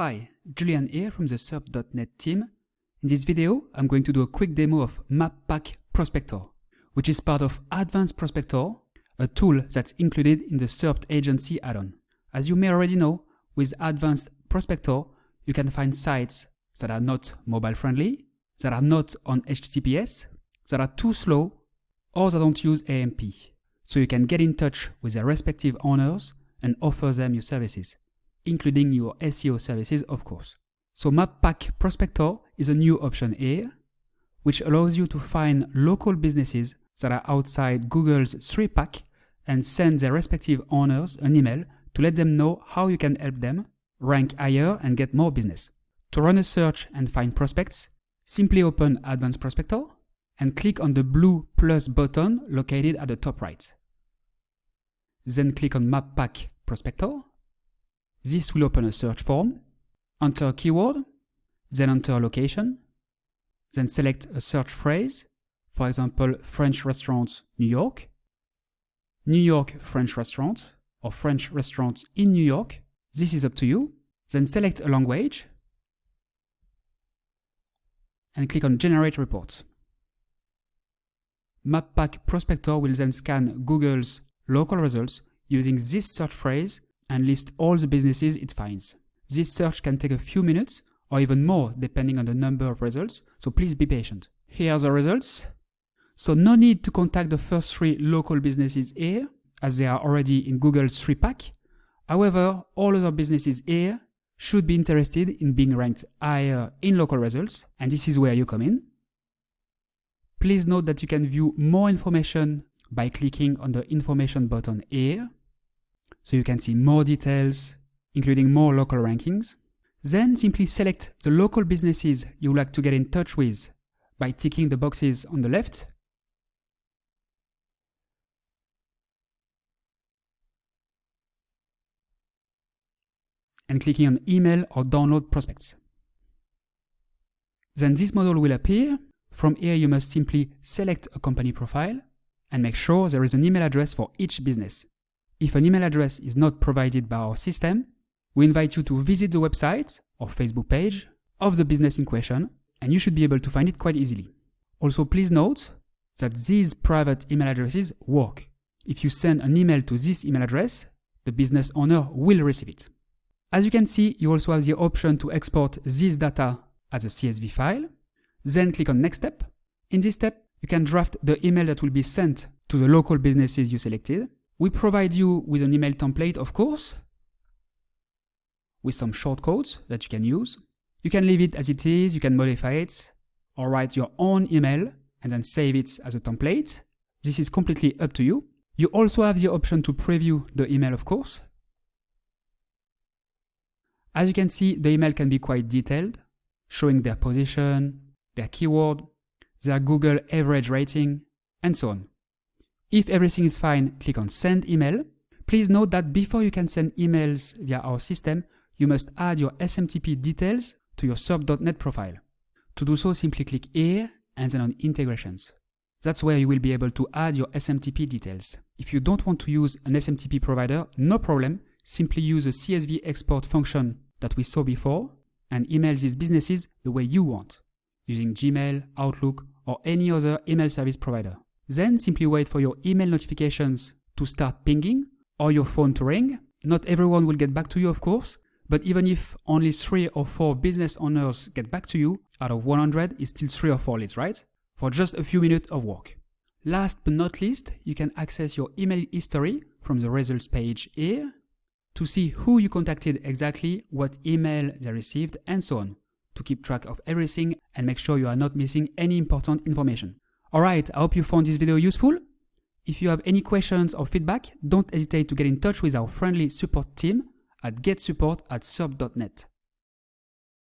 Hi, Julian here from the SERP.NET team. In this video, I'm going to do a quick demo of Mappack Prospector, which is part of Advanced Prospector, a tool that's included in the SERP Agency add-on. As you may already know, with Advanced Prospector, you can find sites that are not mobile-friendly, that are not on HTTPS, that are too slow, or that don't use AMP. So you can get in touch with their respective owners and offer them your services, including your SEO services, of course. So Mappack Prospector is a new option here, which allows you to find local businesses that are outside Google's 3-pack and send their respective owners an email to let them know how you can help them rank higher and get more business. To run a search and find prospects, simply open Advanced Prospector and click on the blue plus button located at the top right. Then click on Mappack Prospector. This will open a search form. Enter a keyword, then enter a location, then select a search phrase, for example, French restaurant, New York French restaurant, or French restaurant in New York. This is up to you. Then select a language and click on Generate Report. Mappack Prospector will then scan Google's local results using this search phrase and list all the businesses it finds. This search can take a few minutes or even more depending on the number of results, so please be patient. Here are the results. So no need to contact the first 3 local businesses here, as they are already in Google's 3-pack. However, all other businesses here should be interested in being ranked higher in local results, and this is where you come in. Please note that you can view more information by clicking on the information button here, so you can see more details, including more local rankings. Then simply select the local businesses you would like to get in touch with by ticking the boxes on the left. And clicking on email or download prospects. Then this model will appear. From here you must simply select a company profile and make sure there is an email address for each business. If an email address is not provided by our system, we invite you to visit the website or Facebook page of the business in question, and you should be able to find it quite easily. Also, please note that these private email addresses work. If you send an email to this email address, the business owner will receive it. As you can see, you also have the option to export this data as a CSV file. Then click on Next Step. In this step, you can draft the email that will be sent to the local businesses you selected. We provide you with an email template, of course, with some shortcodes that you can use. You can leave it as it is, you can modify it, or write your own email and then save it as a template. This is completely up to you. You also have the option to preview the email, of course. As you can see, the email can be quite detailed, showing their position, their keyword, their Google average rating, and so on. If everything is fine, click on Send Email. Please note that before you can send emails via our system, you must add your SMTP details to your SERP.NET profile. To do so, simply click here and then on Integrations. That's where you will be able to add your SMTP details. If you don't want to use an SMTP provider, no problem. Simply use a CSV export function that we saw before and email these businesses the way you want, using Gmail, Outlook, or any other email service provider. Then simply wait for your email notifications to start pinging or your phone to ring. Not everyone will get back to you, of course, but even if only 3 or 4 business owners get back to you, out of 100 is still 3 or 4 leads, right? For just a few minutes of work. Last but not least, you can access your email history from the results page here to see who you contacted exactly, what email they received, and so on, to keep track of everything and make sure you are not missing any important information. Alright, I hope you found this video useful. If you have any questions or feedback, don't hesitate to get in touch with our friendly support team at getsupport@serp.net.